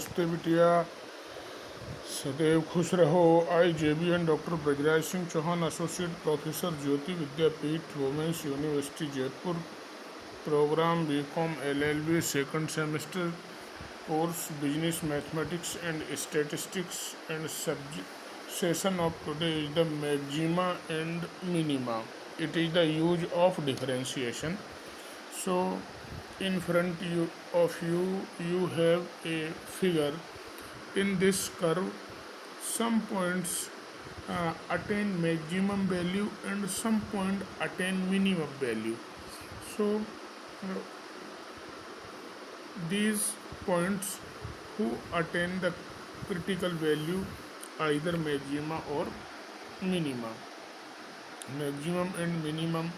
नमस्ते बिटिया, सदैव खुश रहो। I JBN doctor Brajraj Singh Chauhan, associate professor, Jyoti Vidyapeeth, women's university Jaipur. Programme BCom LLB, second semester, course business mathematics and statistics, and subject session of today is the maxima and minima. It is the use of differentiation. So in front of you have a figure. In this curve, some points attain maximum value and some point attain minimum value. So these points who attain the critical value, either maxima or minima. Maximum and minimum.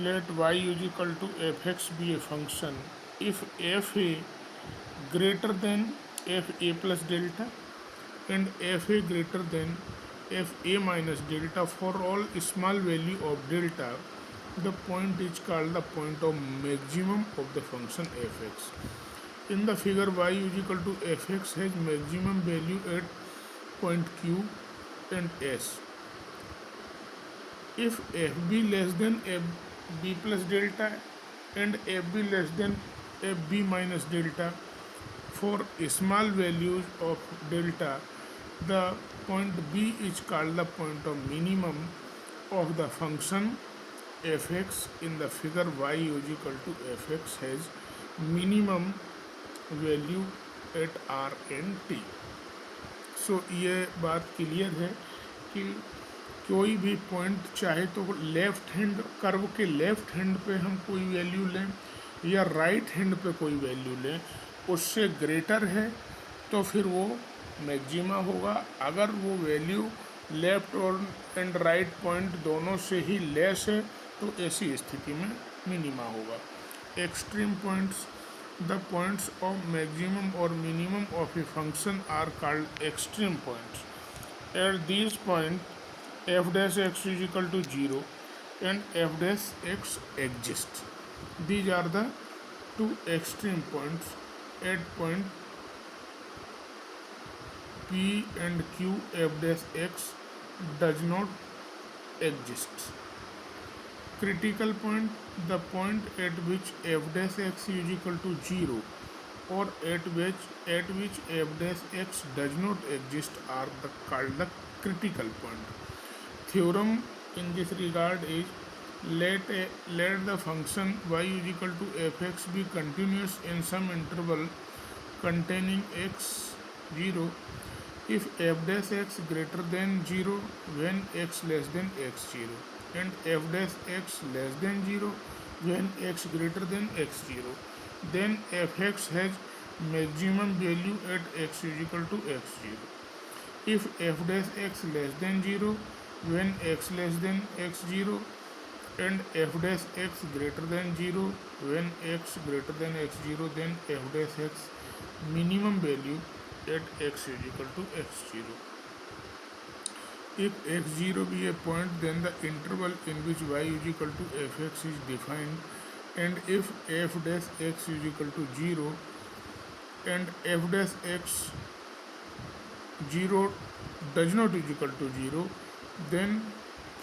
Let y is equal to fx be a function if fa greater than fa plus delta and fa greater than fa minus delta. For all small value of delta, the point is called the point of maximum of the function fx. In the figure, y is equal to fx has maximum value at point q and s. If fb less than fb plus delta and fb less than fb minus delta, for small values of delta, the point b is called the point of minimum of the function fx. In the figure, y is equal to fx has minimum value at r and t. सो ये बात clear है कि कोई भी point चाहे तो left hand curve के left hand पे हम कोई वैल्यू लें या राइट हैंड पे कोई वैल्यू लें, उससे ग्रेटर है तो फिर वो मैक्सिमा होगा। अगर वो वैल्यू लेफ्ट और एंड राइट पॉइंट दोनों से ही लेस है तो ऐसी स्थिति में मिनिमा होगा। Extreme points, the points of maximum or minimum of a function are called extreme points. At these points, f dash x is equal to 0 and f dash x exists. These are the two extreme points. At point p and q, f dash x does not exist. Critical point, the point at which f dash x is equal to 0 or at which f dash x does not exist are called the critical point. Theorem in this regard is, let the function y is equal to fx be continuous in some interval containing x 0 if f dash x greater than 0 when x less than x 0 and f dash x less than 0 when x greater than x 0. Then fx has maximum value at x is equal to x 0. If f dash x less than 0 when x less than x 0 and f dash x greater than 0 when x greater than x 0, then f dash x minimum value at x is equal to x 0. If x0 be a point, then the interval in which y is equal to fx is defined, and if f dash x is equal to 0 and f dash x 0 does not is equal to 0, then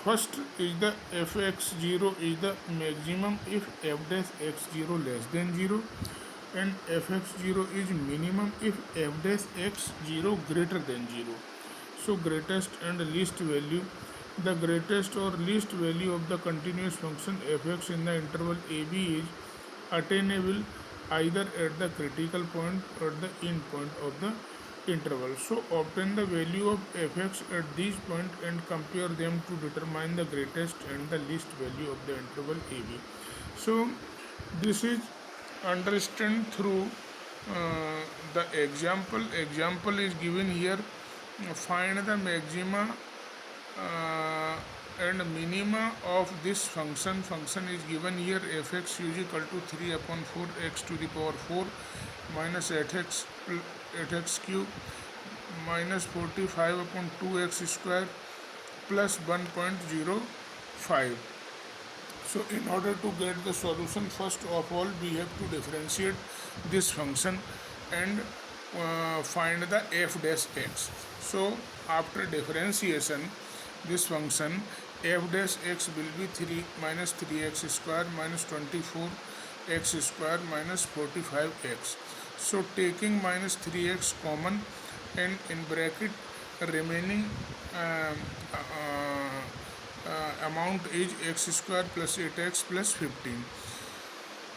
first is the fx0 is the maximum if f dash x0 less than 0 and fx0 is minimum if f dash x0 greater than 0. So greatest and least value, the greatest or least value of the continuous function fx in the interval ab is attainable either at the critical point or the end point of the interval. So obtain the value of fx at these points and compare them to determine the greatest and the least value of the interval ab. So this is understand through the example. Example is given here. Find the maxima and minima of this function. Function is given here, fx is equal to 3 upon 4 x to the power 4 minus 8x cube minus 45 upon 2x square plus 1.05. So in order to get the solution, first of all we have to differentiate this function and find the f dash x. So after differentiation, this function f dash x will be 3 minus 3x square minus 24x square minus 45x. So taking minus 3x common, and in bracket remaining um, amount is x square plus 8x plus 15.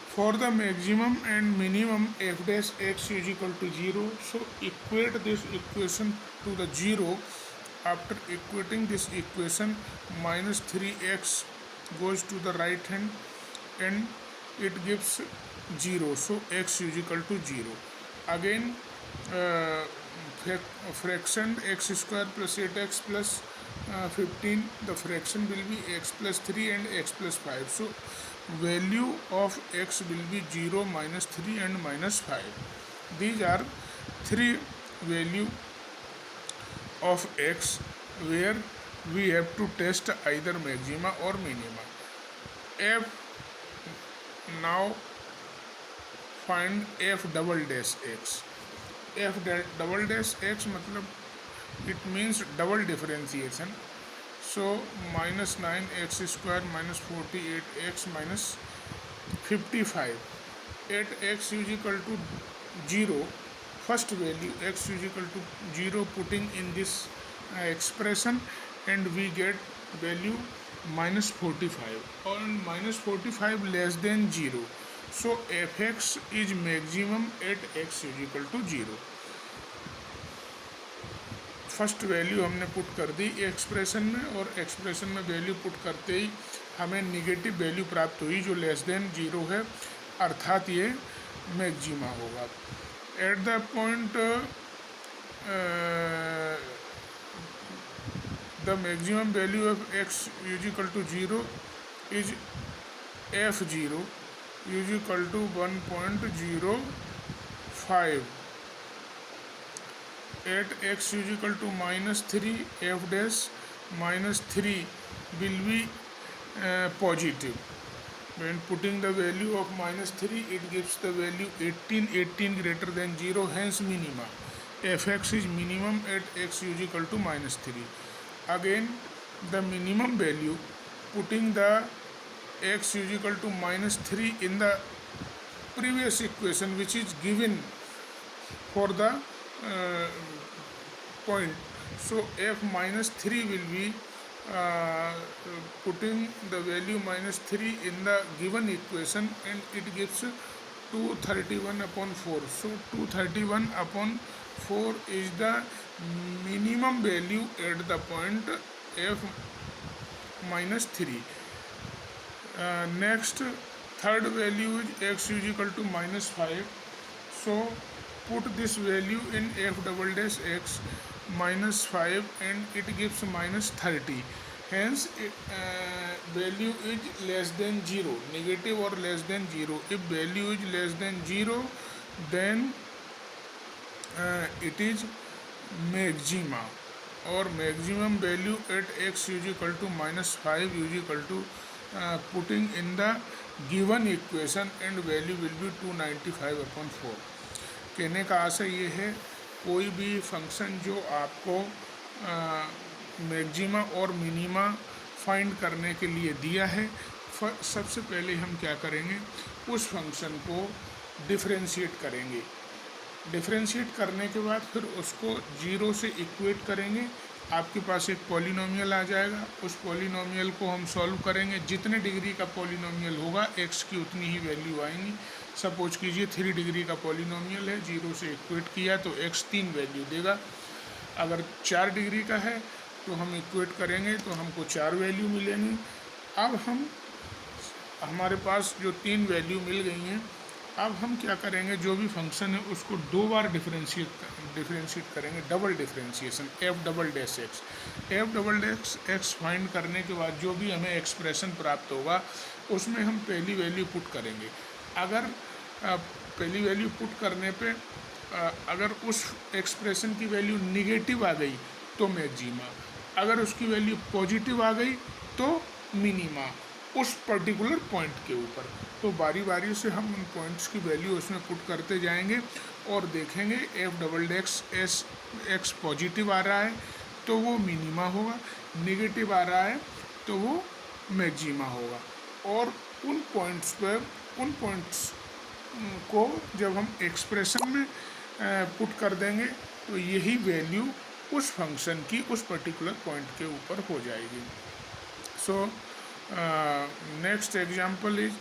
For the maximum and minimum f dash x is equal to 0. So equate this equation to the 0. After equating this equation, minus 3x goes to the right hand and it gives 0. So x is equal to 0. Again, uh, fraction x square plus 8x plus 15, the fraction will be x plus 3 and x plus 5. So value of x will be 0, minus 3 and minus 5. These are three value of x where we have to test either maxima or minima. F, now find f double dash x. f double dash x मतलब it means double differentiation. So minus 9x square minus 48x minus 55. At x is equal to 0, first value x is equal to 0 putting in this expression, and we get value minus 45, and minus 45 less than 0. So fx is maximum at x is equal to 0. First value हमने put कर दी expression में, और expression में value put करते ही हमें negative value प्राप्त हुई जो लेस देन 0 है, अर्थात ये मैक्सिमा होगा. At the point the maximum value of x is equal to 0 is f0 is equal to 1.05. At x is equal to minus 3, f dash minus 3 will be positive. When putting the value of minus 3, it gives the value 18, 18 greater than 0, hence minima. fx is minimum at x is equal to minus 3. Again, the minimum value, putting the x is equal to minus 3 in the previous equation which is given for the point. So f minus 3 will be putting the value minus 3 in the given equation, and it gives 231 upon 4. So 231 upon 4 is the minimum value at the point f minus 3. Next, third value is x is equal to minus 5. So put this value in f double dash x minus 5, and it gives minus 30. Hence value is less than 0, negative or less than 0. If value is less than 0, then it is maxima, or maximum value at x is equal to minus 5 is equal to putting in the given equation, and value will be 295 upon 4. कहने का आशय ये है, कोई भी function जो आपको maxima और मिनिमा फाइंड करने के लिए दिया है, सबसे पहले हम क्या करेंगे, उस फंक्शन को डिफरेंशिएट करेंगे. डिफरेंशिएट करने के बाद फिर उसको 0 से इक्वेट करेंगे. आपके पास एक पॉलिनोमियल आ जाएगा. उस पॉलिनोमियल को हम सॉल्व करेंगे. जितने डिग्री का पॉलिनोमियल होगा x की उतनी ही वैल्यू आएंगी. सपोज कीजिए 3 डिग्री का पॉलिनोमियल है, 0 से इक्वेट किया तो x 3 वैल्यू देगा. अगर 4 डिग्री का है तो हम इक्वेट करेंगे तो हमको 4 वैल्यू मिलेंगी. अब हमारे पास जो 3 वैल्यू मिल गई हैं, अब हम क्या करेंगे, जो भी फंक्शन है उसको 2 बार डिफरेंशिएट करेंगे, double differentiation, f double dash x. f double dash x find करने के बाद जो भी हमें एक्सप्रेशन प्राप्त होगा उसमें हम पहली वैल्यू पुट करेंगे. अगर पहली वैल्यू पुट करने पे अगर उस एक्सप्रेशन की वैल्यू निगेटिव आ गई तो मैक्सिमा, अगर उसकी वैल्यू पॉजिटिव आ गई तो मिनिमा, उस पर्टिकुलर पॉइंट के ऊपर. तो बारी बारी से हम उन पॉइंट्स की वैल्यू उसमें पुट करते जाएंगे और देखेंगे f double x s x positive आ रहा है तो वो मिनिमा होगा, नेगेटिव आ रहा है तो वो मैक्सिमा होगा। और उन पॉइंट्स को जब हम एक्सप्रेशन में पुट कर देंगे तो यही वैल्यू उस फंक्शन की उस पर्टिकुलर पॉइंट के ऊपर हो जाएगी। So next example is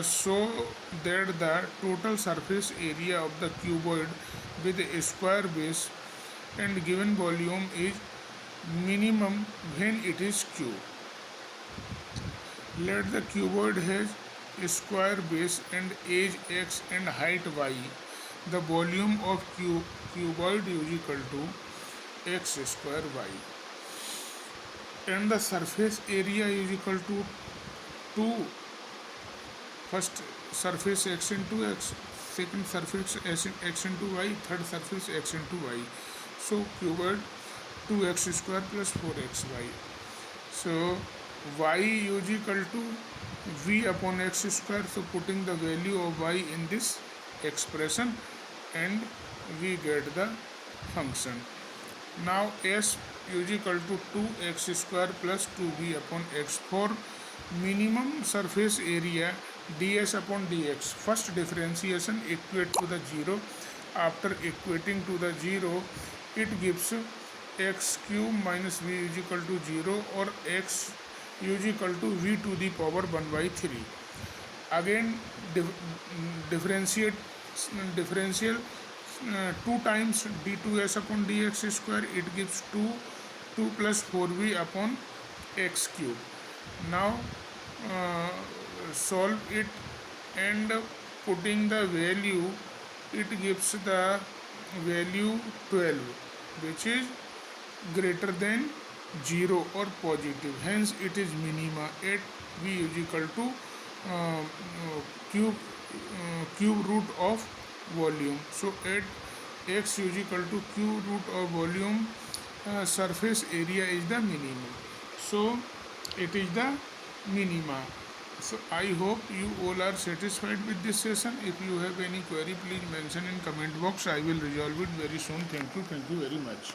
so that the total surface area of the cuboid with a square base and given volume is minimum when it is cube. Let the cuboid has a square base and age x and height y. The volume of cuboid is equal to x square y and the surface area is equal to 2. First surface x into x, second surface x into y, third surface x into y. So cuboid 2x square plus 4xy. So y is equal to v upon x square. So putting the value of y in this expression and we get the function. Now s is equal to 2x square plus 2v upon x for minimum surface area ds upon dx. First differentiation equate to the 0. After equating to the 0 it gives x cube minus v is equal to 0 or x is equal to v to the power 1 by 3. Again differential 2 times d2s upon dx square, it gives 2 plus 4v upon x cube. Now solve it and putting the value, it gives the value 12 which is greater than 0 or positive, hence it is minima at v is equal to cube root of volume. So at x is equal to cube root of volume, surface area is the minimum, so it is the minima. So I hope you all are satisfied with this session. If you have any query, please mention in comment box. I will resolve it very soon. Thank you very much.